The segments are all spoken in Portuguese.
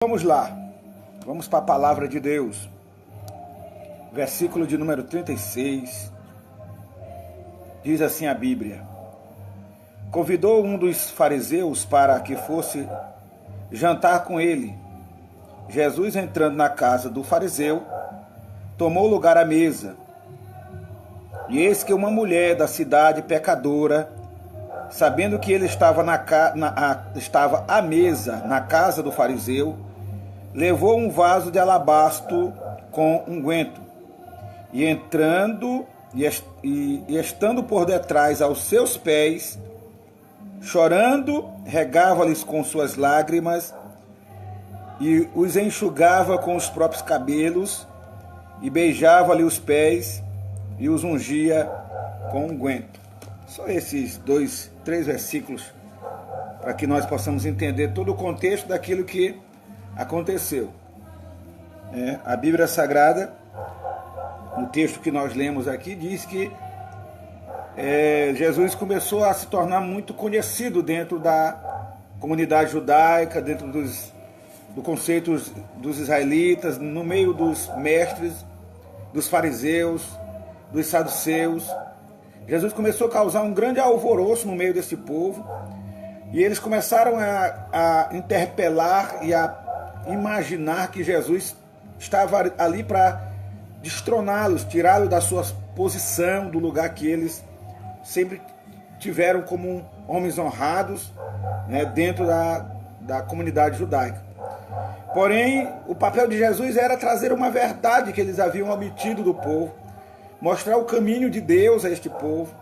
Vamos lá, vamos para a palavra de Deus, versículo de número 36, diz assim a Bíblia: convidou um dos fariseus para que fosse jantar com ele. Jesus, entrando na casa do fariseu, tomou lugar à mesa. E eis que uma mulher da cidade pecadora, sabendo que ele estava estava à mesa na casa do fariseu, levou um vaso de alabastro com unguento, e entrando e estando por detrás aos seus pés, chorando, regava-lhes com suas lágrimas e os enxugava com os próprios cabelos, e beijava-lhe os pés e os ungia com unguento. Só esses três versículos para que nós possamos entender todo o contexto daquilo que aconteceu. A Bíblia Sagrada, no texto que nós lemos aqui, diz que Jesus começou a se tornar muito conhecido dentro da comunidade judaica, dentro do conceito dos israelitas, no meio dos mestres, dos fariseus, dos saduceus. Jesus começou a causar um grande alvoroço no meio desse povo, e eles começaram a interpelar e a imaginar que Jesus estava ali para destroná-los, tirá-los da sua posição, do lugar que eles sempre tiveram como homens honrados, dentro da comunidade judaica. Porém, o papel de Jesus era trazer uma verdade que eles haviam obtido do povo, mostrar o caminho de Deus a este povo.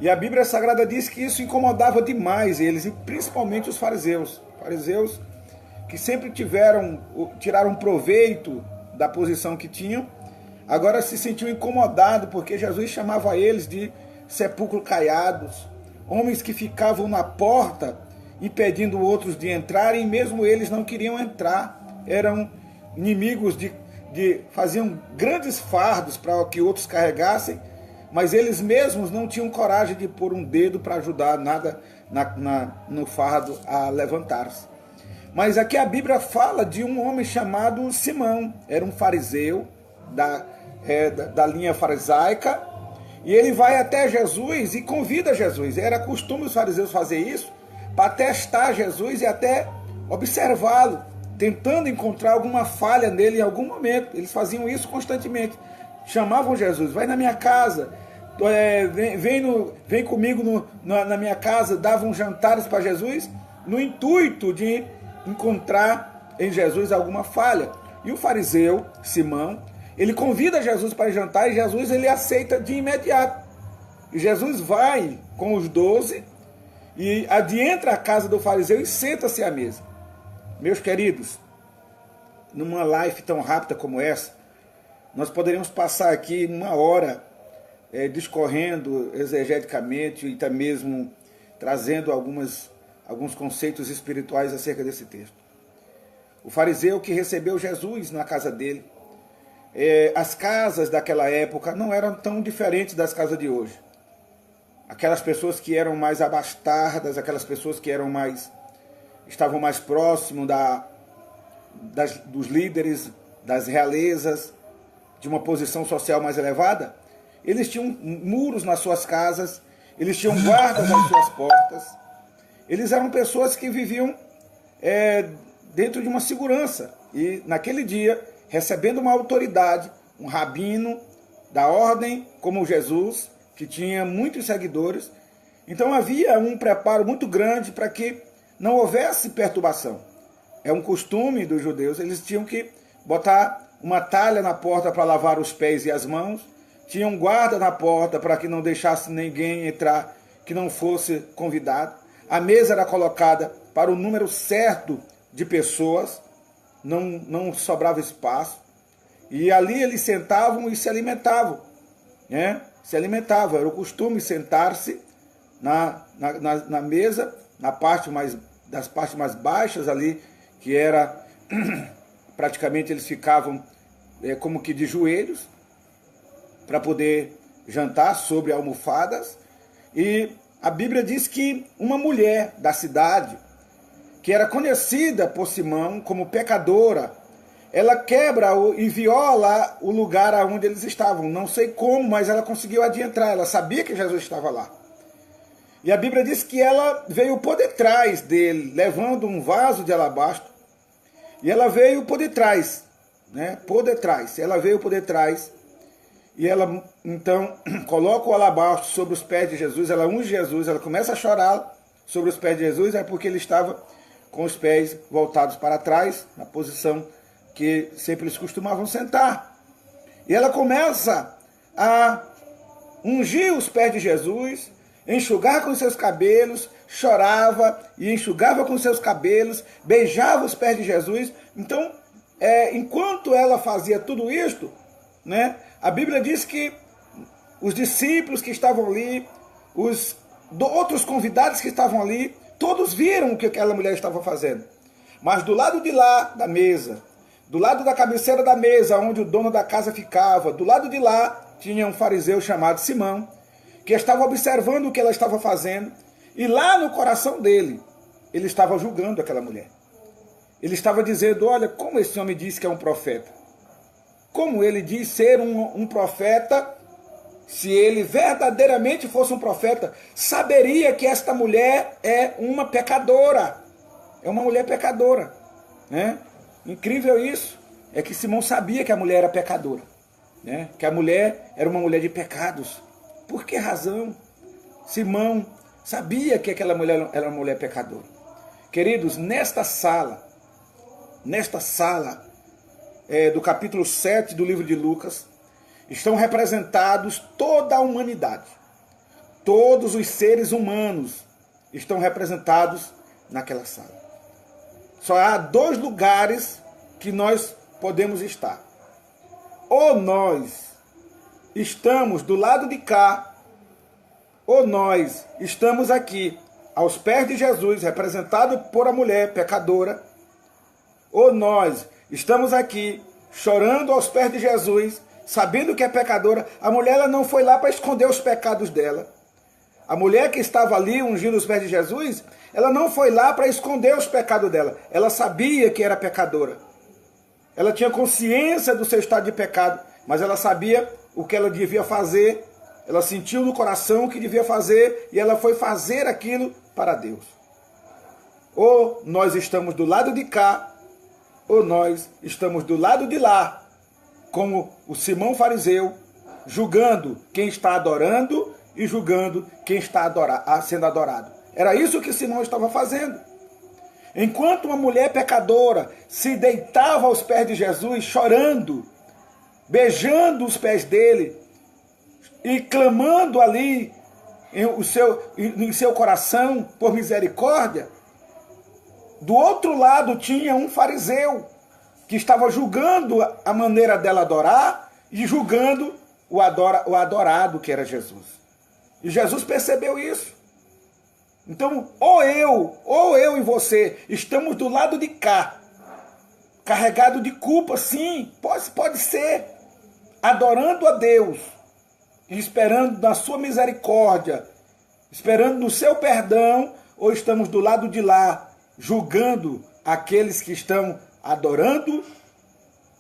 E a Bíblia Sagrada diz que isso incomodava demais eles, e principalmente os fariseus. Fariseus que sempre tiraram proveito da posição que tinham, agora se sentiam incomodados porque Jesus chamava eles de sepulcro caiados, homens que ficavam na porta impedindo outros de entrarem, e mesmo eles não queriam entrar, eram inimigos faziam grandes fardos para que outros carregassem, mas eles mesmos não tinham coragem de pôr um dedo para ajudar nada no fardo a levantar-se. Mas aqui a Bíblia fala de um homem chamado Simão, era um fariseu da linha farisaica, e ele vai até Jesus e convida Jesus. Era costume os fariseus fazer isso, para testar Jesus e até observá-lo, tentando encontrar alguma falha nele em algum momento. Eles faziam isso constantemente. Chamavam Jesus: vai na minha casa, vem comigo na minha casa. Davam jantares para Jesus, no intuito de encontrar em Jesus alguma falha. E o fariseu, Simão, ele convida Jesus para jantar, e Jesus ele aceita de imediato. E Jesus vai com os 12 e adentra a casa do fariseu e senta-se à mesa. Meus queridos, numa live tão rápida como essa, nós poderíamos passar aqui uma hora discorrendo exegeticamente e até mesmo trazendo alguns conceitos espirituais acerca desse texto. O fariseu que recebeu Jesus na casa dele, as casas daquela época não eram tão diferentes das casas de hoje. Aquelas pessoas que eram mais abastadas, aquelas pessoas que estavam mais próximos dos líderes, das realezas, de uma posição social mais elevada, eles tinham muros nas suas casas, eles tinham guardas nas suas portas, eles eram pessoas que viviam dentro de uma segurança, e naquele dia, recebendo uma autoridade, um rabino da ordem como Jesus, que tinha muitos seguidores, então havia um preparo muito grande para que não houvesse perturbação. É um costume dos judeus, eles tinham que botar uma talha na porta para lavar os pés e as mãos, tinham um guarda na porta para que não deixasse ninguém entrar que não fosse convidado. A mesa era colocada para o número certo de pessoas, não sobrava espaço, e ali eles sentavam e se alimentavam, se alimentavam. Era o costume sentar-se na mesa, das partes mais baixas ali, que era praticamente eles ficavam como que de joelhos, para poder jantar sobre almofadas. E a Bíblia diz que uma mulher da cidade, que era conhecida por Simão como pecadora, ela quebra e viola o lugar onde eles estavam. Não sei como, mas ela conseguiu adentrar. Ela sabia que Jesus estava lá. E a Bíblia diz que ela veio por detrás dele, levando um vaso de alabastro. E ela veio por detrás, né? Por detrás. Ela veio por detrás. E ela, então, coloca o alabastro sobre os pés de Jesus. Ela unge Jesus. Ela começa a chorar sobre os pés de Jesus. É porque ele estava com os pés voltados para trás, na posição que sempre eles costumavam sentar. E ela começa a ungir os pés de Jesus, enxugar com seus cabelos, chorava e enxugava com seus cabelos, beijava os pés de Jesus. Então, enquanto ela fazia tudo isto, né, a Bíblia diz que os discípulos que estavam ali, os outros convidados que estavam ali, todos viram o que aquela mulher estava fazendo. Mas do lado de lá da mesa, do lado da cabeceira da mesa, onde o dono da casa ficava, do lado de lá, tinha um fariseu chamado Simão, que estava observando o que ela estava fazendo, e lá no coração dele, ele estava julgando aquela mulher. Ele estava dizendo, olha, como esse homem diz que é um profeta? Como ele diz ser um profeta? Se ele verdadeiramente fosse um profeta, saberia que esta mulher é uma pecadora. É uma mulher pecadora, né? Incrível isso, é que Simão sabia que a mulher era pecadora, né? Que a mulher era uma mulher de pecados. Por que razão? Simão sabia que aquela mulher era uma mulher pecadora. Queridos, nesta sala do capítulo 7 do livro de Lucas, estão representados toda a humanidade. Todos os seres humanos estão representados naquela sala. Só há dois lugares que nós podemos estar. Ou nós estamos do lado de cá, ou nós estamos aqui, aos pés de Jesus, representado por a mulher pecadora, ou nós estamos aqui, chorando aos pés de Jesus, sabendo que é pecadora. A mulher ela não foi lá para esconder os pecados dela. A mulher que estava ali ungindo os pés de Jesus, ela não foi lá para esconder os pecados dela. Ela sabia que era pecadora. Ela tinha consciência do seu estado de pecado, mas ela sabia o que ela devia fazer. Ela sentiu no coração o que devia fazer e ela foi fazer aquilo para Deus. Ou nós estamos do lado de cá, ou nós estamos do lado de lá, como o Simão fariseu, julgando quem está adorando e julgando quem está sendo adorado. Era isso que Simão estava fazendo. Enquanto uma mulher pecadora se deitava aos pés de Jesus, chorando, beijando os pés dele e clamando ali em seu coração por misericórdia, do outro lado tinha um fariseu que estava julgando a maneira dela adorar e julgando o adorado que era Jesus. E Jesus percebeu isso. Então, ou eu e você estamos do lado de cá, carregado de culpa, sim, pode ser, adorando a Deus, e esperando na sua misericórdia, esperando no seu perdão, ou estamos do lado de lá, julgando aqueles que estão adorando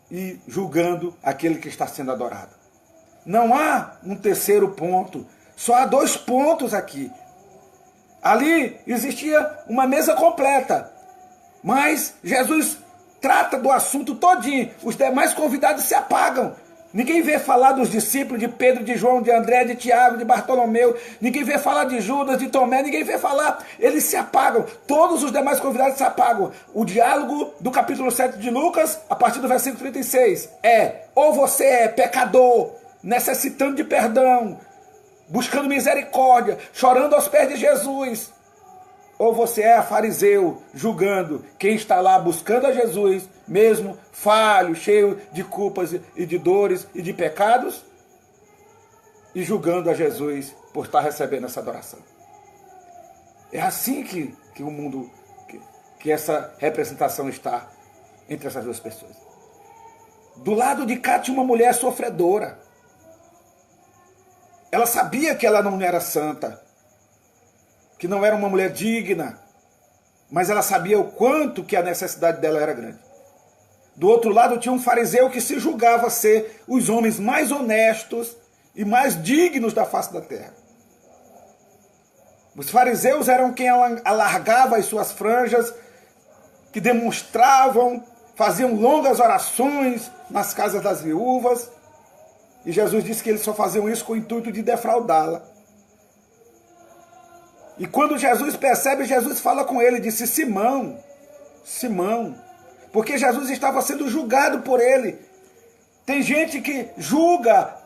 e julgando aquele que está sendo adorado. Não há um terceiro ponto, só há dois pontos aqui. Ali existia uma mesa completa, mas Jesus trata do assunto todinho. Os demais convidados se apagam. Ninguém vê falar dos discípulos de Pedro, de João, de André, de Tiago, de Bartolomeu. Ninguém vê falar de Judas, de Tomé. Ninguém vê falar. Eles se apagam. Todos os demais convidados se apagam. O diálogo do capítulo 7 de Lucas, a partir do versículo 36, ou você é pecador, necessitando de perdão, buscando misericórdia, chorando aos pés de Jesus, ou você é fariseu, julgando quem está lá buscando a Jesus, mesmo falho, cheio de culpas e de dores e de pecados, e julgando a Jesus por estar recebendo essa adoração. É assim que o mundo, que essa representação está entre essas duas pessoas. Do lado de cá tinha uma mulher sofredora. Ela sabia que ela não era santa, que não era uma mulher digna. mas ela sabia o quanto que a necessidade dela era grande. Do outro lado tinha um fariseu que se julgava ser os homens mais honestos e mais dignos da face da terra. Os fariseus eram quem alargava as suas franjas, que demonstravam, faziam longas orações nas casas das viúvas. E Jesus disse que eles só faziam isso com o intuito de defraudá-la. E quando Jesus percebe, Jesus fala com ele, disse: Simão, Simão, porque Jesus estava sendo julgado por ele. Tem gente que julga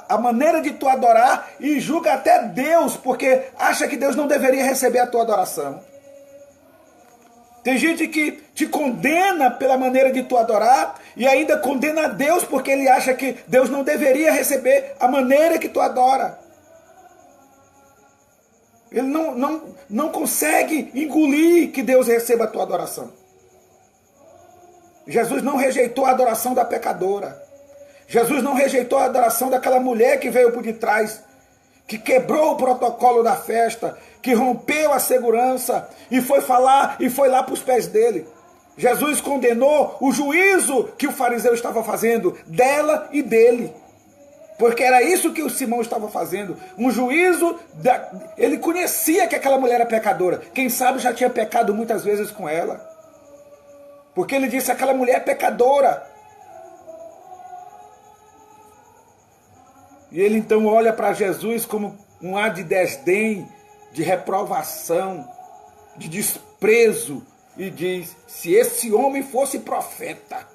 a maneira de tu adorar e julga até Deus, porque acha que Deus não deveria receber a tua adoração. Tem gente que te condena pela maneira de tu adorar e ainda condena a Deus porque ele acha que Deus não deveria receber a maneira que tu adora. Ele não consegue engolir que Deus receba a tua adoração. Jesus não rejeitou a adoração da pecadora. Jesus não rejeitou a adoração daquela mulher que veio por detrás, que quebrou o protocolo da festa, que rompeu a segurança e foi falar e foi lá para os pés dele. Jesus condenou o juízo que o fariseu estava fazendo dela e dele. Porque era isso que o Simão estava fazendo. Um juízo, ele conhecia que aquela mulher era pecadora. Quem sabe já tinha pecado muitas vezes com ela. Porque ele disse: aquela mulher é pecadora. E ele então olha para Jesus como um ar de desdém, de reprovação, de desprezo. E diz: se esse homem fosse profeta,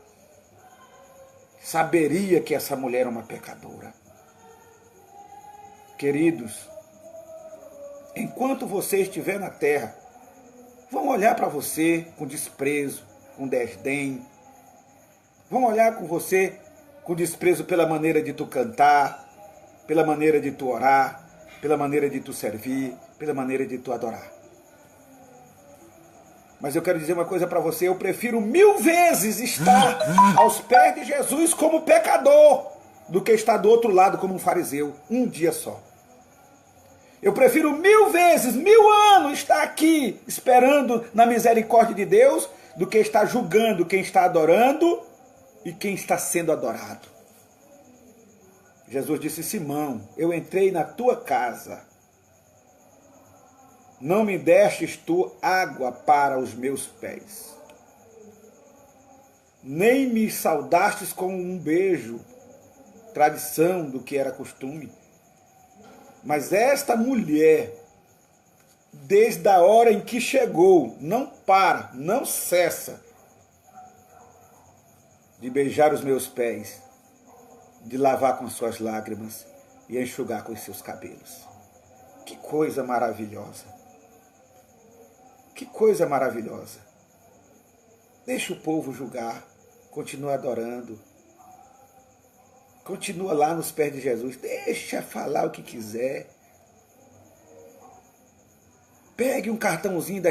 saberia que essa mulher é uma pecadora. Queridos, enquanto você estiver na terra, vão olhar para você com desprezo, com desdém. Vão olhar com você com desprezo pela maneira de tu cantar, pela maneira de tu orar, pela maneira de tu servir, pela maneira de tu adorar. Mas eu quero dizer uma coisa para você: eu prefiro 1000 vezes estar aos pés de Jesus como pecador do que estar do outro lado como um fariseu, um dia só. Eu prefiro 1000 vezes, 1000 anos estar aqui esperando na misericórdia de Deus do que estar julgando quem está adorando e quem está sendo adorado. Jesus disse: Simão, eu entrei na tua casa. Não me destes tu água para os meus pés, nem me saudastes com um beijo, tradição do que era costume. Mas esta mulher, desde a hora em que chegou, não para, não cessa de beijar os meus pés, de lavar com as suas lágrimas e enxugar com os seus cabelos. Que coisa maravilhosa! Que coisa maravilhosa! Deixa o povo julgar, continua adorando, continua lá nos pés de Jesus, deixa falar o que quiser. Pegue um cartãozinho,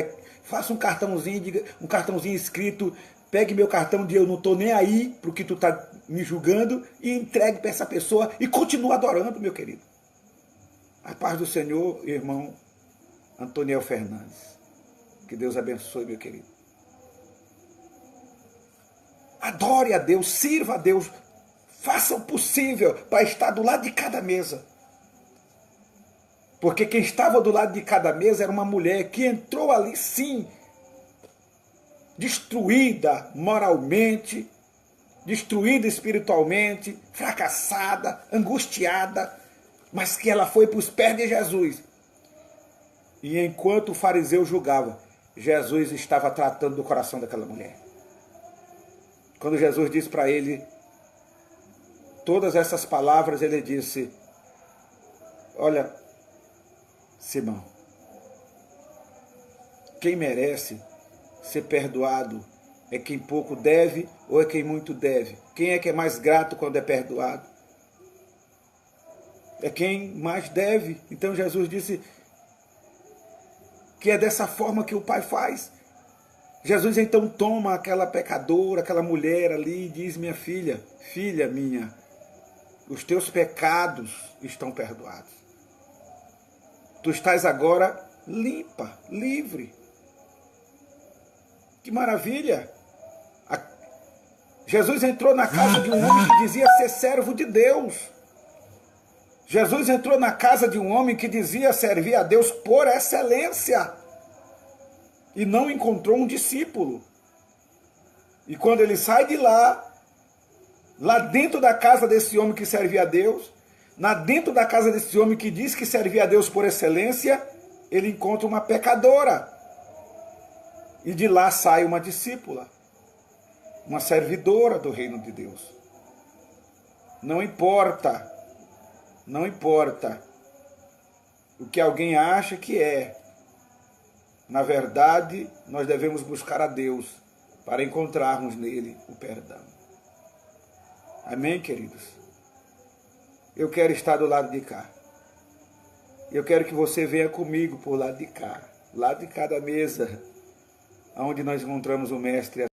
faça um cartãozinho, um cartãozinho escrito: pegue meu cartão de eu não estou nem aí para o que tu está me julgando, e entregue para essa pessoa e continue adorando, meu querido. A paz do Senhor, irmão Antoniel Fernandes. Que Deus abençoe, meu querido. Adore a Deus, sirva a Deus, faça o possível para estar do lado de cada mesa. Porque quem estava do lado de cada mesa era uma mulher que entrou ali, sim, destruída moralmente, destruída espiritualmente, fracassada, angustiada, mas que ela foi para os pés de Jesus. E enquanto o fariseu julgava, Jesus estava tratando do coração daquela mulher. Quando Jesus disse para ele todas essas palavras, ele disse: olha, Simão, quem merece ser perdoado é quem pouco deve ou é quem muito deve? Quem é que é mais grato quando é perdoado? É quem mais deve. Então Jesus disse que é dessa forma que o Pai faz. Jesus então toma aquela pecadora, aquela mulher ali e diz: minha filha, filha minha, os teus pecados estão perdoados. Tu estás agora limpa, livre. Que maravilha! Jesus entrou na casa de um homem que dizia ser servo de Deus. Jesus entrou na casa de um homem que dizia servir a Deus por excelência. E não encontrou um discípulo. E quando ele sai de lá dentro da casa desse homem que servia a Deus, dentro da casa desse homem que diz que servia a Deus por excelência, ele encontra uma pecadora. E de lá sai uma discípula, uma servidora do reino de Deus. Não importa o que alguém acha que é. Na verdade, nós devemos buscar a Deus para encontrarmos nele o perdão. Amém, queridos? Eu quero estar do lado de cá. Eu quero que você venha comigo por lado de cá da mesa, onde nós encontramos o Mestre.